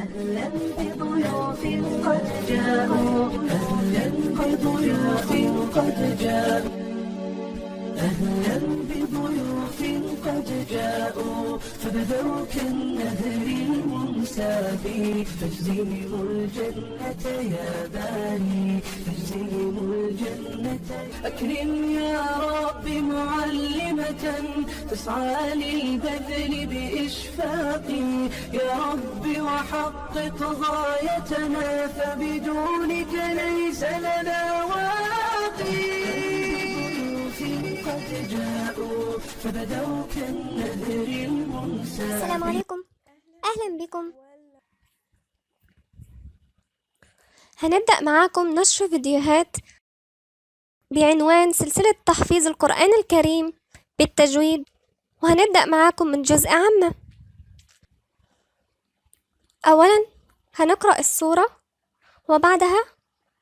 أهلا بضيوف قد جاءوا أهلا بضيوف قد جاءوا أهلا بضيوف قد جاءوا فبدوا كالنهر المنسابي تجزيهم الجنة يا باني تجزيهم الجنة. أكرم يا رب معلمة تسعى للبذل بإشفاق يا رب وحقق غايتنا فبدونك ليس لنا واقي. قد جاءوا فبدوا كالنهر المنسابي. السلام عليكم، أهلا بكم. هنبدأ معاكم نشر فيديوهات بعنوان سلسلة تحفيظ القرآن الكريم بالتجويد، وهنبدأ معاكم من جزء عامة. أولا هنقرأ السورة وبعدها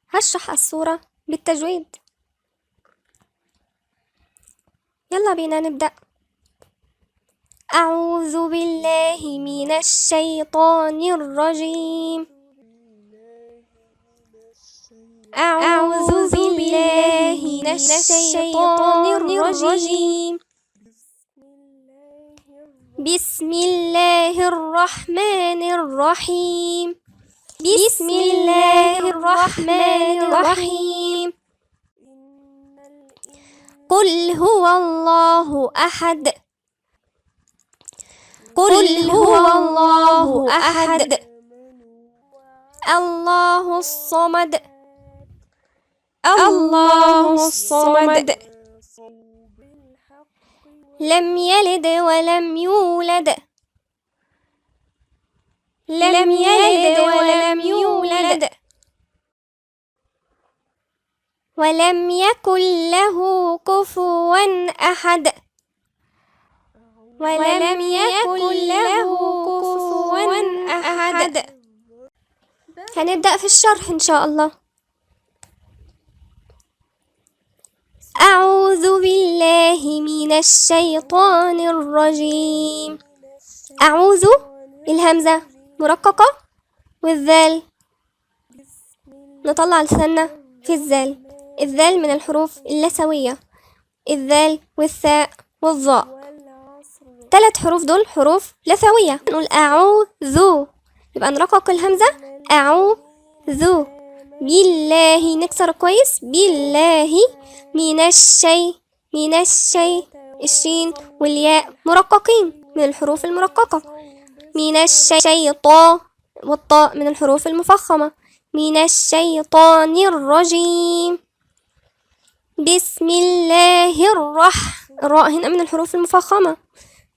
هشرح السورة بالتجويد. يلا بينا نبدأ. أعوذ بالله من الشيطان الرجيم. أعوذ بالله من الشيطان الرجيم. بسم الله الرحمن الرحيم. بسم الله الرحمن الرحيم. قل هو الله أحد. قل هو الله أحد. الله الصمد. الله الصمد. لم يلد ولم يولد. لم يلد ولم يولد. ولم يكن له كفوا أحد. ولم يكن له كفوا أحد. هنبدأ في الشرح إن شاء الله. أعوذ بالله من الشيطان الرجيم. أعوذ الهمزة مرققة والذال نطلع لساننا في الذال. الذال من الحروف اللثوية، الذال والثاء والظاء، 3 حروف دول حروف لثوية. نقول أعوذ، يبقى نرقق الهمزة أعوذ بالله، نكسر كويس بالله. من الشيء الشين والياء مرققين من الحروف المرققة. من الشيطان والطاء من الحروف المفخمة. من الشيطان الرجيم. بسم الله الراء هنا من الحروف المفخمة.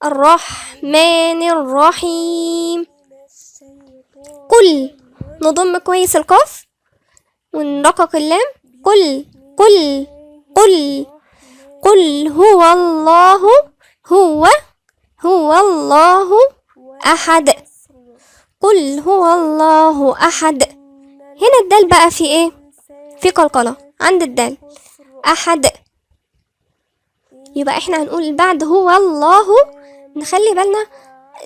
الرحمن الرحيم. قل نضم كويس القاف ونرقق اللام. قل قل قل قل هو الله هو الله أحد. قل هو الله أحد. هنا الدال بقى في ايه؟ في قلقلة عند الدال أحد. يبقى احنا هنقول بعد هو الله نخلي بالنا،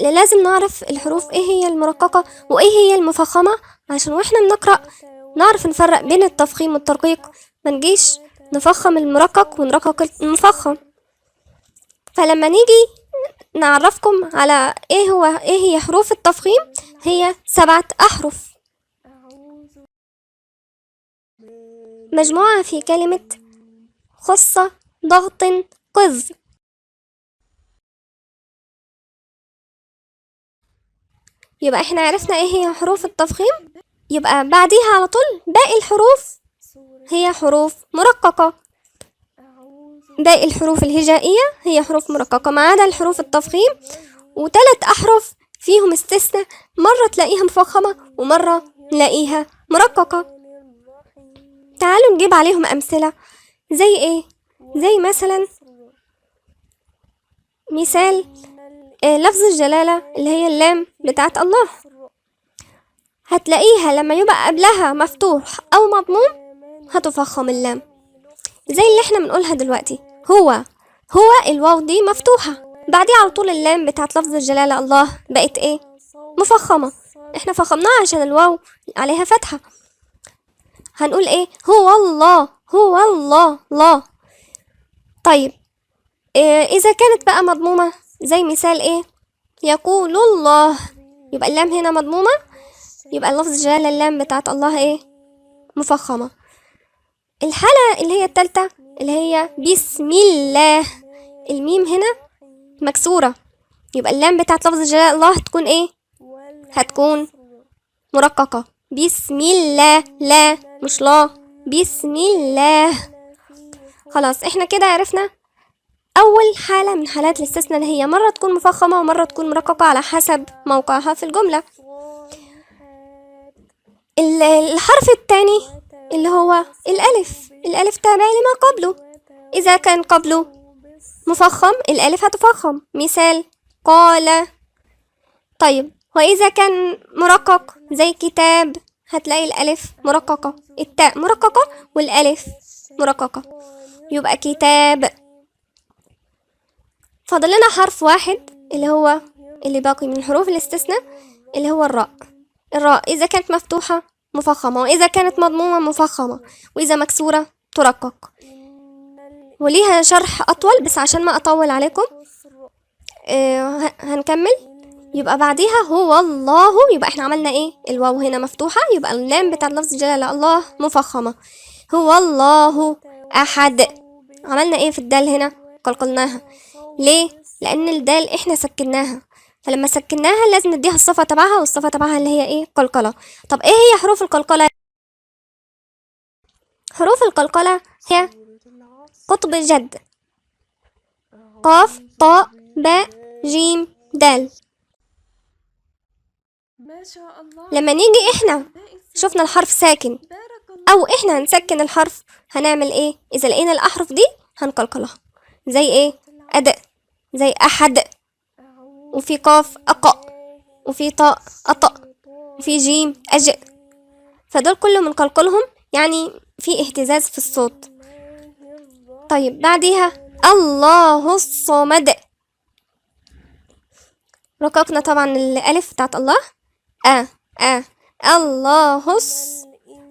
لازم نعرف الحروف ايه هي المرققة وايه هي المفخمة، عشان واحنا بنقرأ نعرف نفرق بين التفخيم والترقيق، منجيش نفخم المرقق ونرقق المفخم. فلما نيجي نعرفكم على ايه هي حروف التفخيم، هي 7 أحرف مجموعة في كلمة خصة ضغط قذ. يبقى احنا عرفنا ايه هي حروف التفخيم، يبقى بعديها على طول باقي الحروف هي حروف مرققة. باقي الحروف الهجائية هي حروف مرققة ما عدا الحروف التفخيم، و3 أحرف فيهم استثناء، مرة تلاقيها مفخمة ومرة نلاقيها مرققة. تعالوا نجيب عليهم أمثلة. زي ايه؟ زي مثلا مثال لفظ الجلالة اللي هي اللام بتاعت الله، هتلاقيها لما يبقى قبلها مفتوح أو مضموم هتفخم اللام، زي اللي احنا بنقولها دلوقتي. هو الواو دي مفتوحة، بعدين على طول اللام بتاعت لفظ الجلالة الله بقت ايه؟ مفخمة. احنا فخمناها عشان الواو عليها فتحة. هنقول ايه؟ هو الله، هو الله، الله. طيب اذا كانت بقى مضمومة زي مثال ايه؟ يقول الله، يبقى اللام هنا مضمومة، يبقى اللفظ الجلالة اللام بتاعت الله ايه؟ مفخمة. الحالة اللي هي التالتة اللي هي بسم الله، الميم هنا مكسورة، يبقى اللام بتاعت لفظ الجلالة الله هتكون ايه؟ هتكون مرققة. بسم الله، لا مش لا، بسم الله. خلاص احنا كده عرفنا أول حالة من حالات الاستثناء اللي هي مرة تكون مفخمة ومرة تكون مرققة على حسب موقعها في الجملة. الحرف الثاني اللي هو الألف، الألف تابع لما قبله، إذا كان قبله مفخم الألف هتفخم، مثال قال. طيب وإذا كان مرقق زي كتاب هتلاقي الألف مرققة، التاء مرققة والألف مرققة، يبقى كتاب. فاضل لنا حرف واحد اللي هو اللي باقي من حروف الاستثناء اللي هو الراء. الراء إذا كانت مفتوحة مفخمة، وإذا كانت مضمومة مفخمة، وإذا مكسورة ترقق. وليها شرح أطول بس عشان ما أطول عليكم هنكمل. يبقى بعديها هو الله، يبقى احنا عملنا ايه؟ الواو هنا مفتوحة، يبقى اللام بتاع لفظ الجلالة الله مفخمة. هو الله أحد. عملنا ايه في الدال هنا؟ قلقلناها. ليه؟ لأن الدال احنا سكناها، فلما سكناها لازم نديها الصفة تبعها، والصفة تبعها اللي هي ايه؟ قلقلة. طب ايه هي حروف القلقلة؟ حروف القلقلة هي قطب جد، قاف طاء باء جيم دال. لما نيجي احنا شفنا الحرف ساكن او احنا هنسكن الحرف هنعمل ايه؟ اذا لقينا الاحرف دي هنقلقلها، زي ايه؟ اداء، زي احد، وفي قاف اقا، وفي طاء اطأ، وفي جيم اجئ، فدول كلهم بنقلقلهم، يعني في اهتزاز في الصوت. طيب بعديها الله الصمد، رققنا طبعا الالف بتاعت الله الله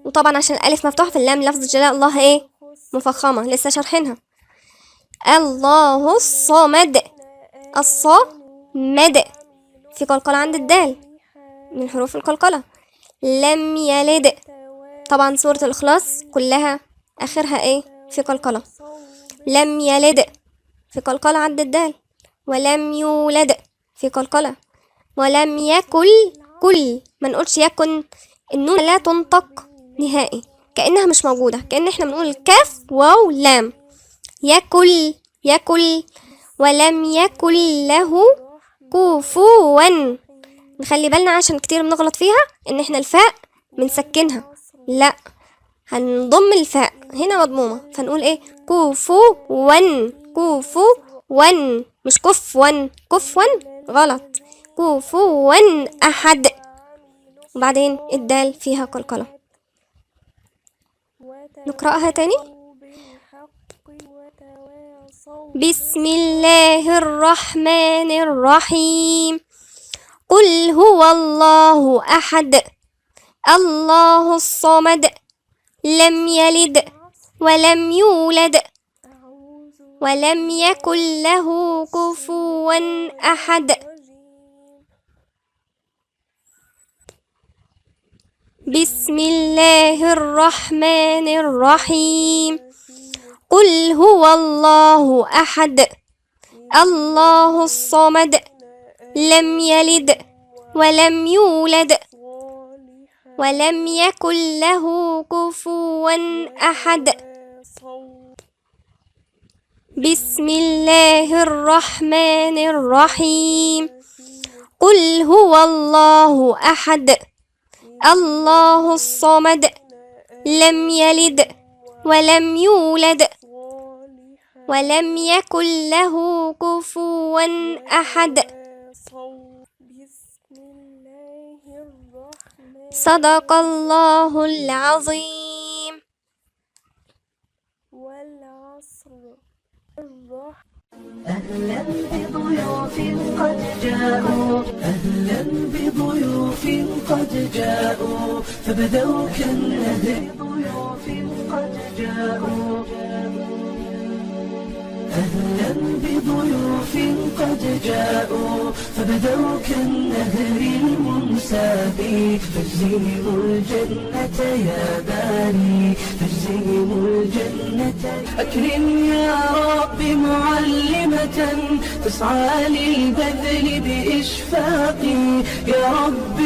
وطبعا عشان الالف مفتوحه في اللام لفظ الجلاله الله ايه؟ مفخمه، لسه شارحينها. الله الصمد، الصمد في قلقله عند الدال من حروف القلقله. لم يلد، طبعا سوره الاخلاص كلها اخرها ايه؟ في قلقله. لم يلد في قلقله عند الدال. ولم يولد في قلقله. ولم يكن، كل ما نقولش يكن، النون لا تنطق نهائي كأنها مش موجودة، كأن احنا بنقول كاف واو لام. يكل، يكل. ولم يكن له كفوا. نخلي بالنا عشان كتير بنغلط فيها ان احنا الفاء بنسكنها، لا هنضم الفاء هنا مضمومة، فنقول ايه؟ كفوا، كفوا، مش كفوا، كفوا غلط، كفوا أحد. وبعدين الدال فيها قلقلة. نقرأها تاني. بسم الله الرحمن الرحيم. قل هو الله أحد الله الصمد لم يلد ولم يولد ولم يكن له كفوا أحد. بسم الله الرحمن الرحيم. قل هو الله أحد الله الصمد لم يلد ولم يولد ولم يكن له كفوا أحد. بسم الله الرحمن الرحيم. قل هو الله أحد الله الصمد لم يلد ولم يولد ولم يكن له كفوا أحد. صدق الله العظيم. أهلا بضيوف قد جاءوا، أهلا بضيوف قد قد جاءوا فبدوا كالنهر ضيوف قد جاءوا أهلا بضيوف قد جاءوا فبدوا كالنهر المنساب فاجزهم الجنة يا باري فاجزهم الجنة أكرم يا رب معلمة تسعى للبذل بإشفاق يا رب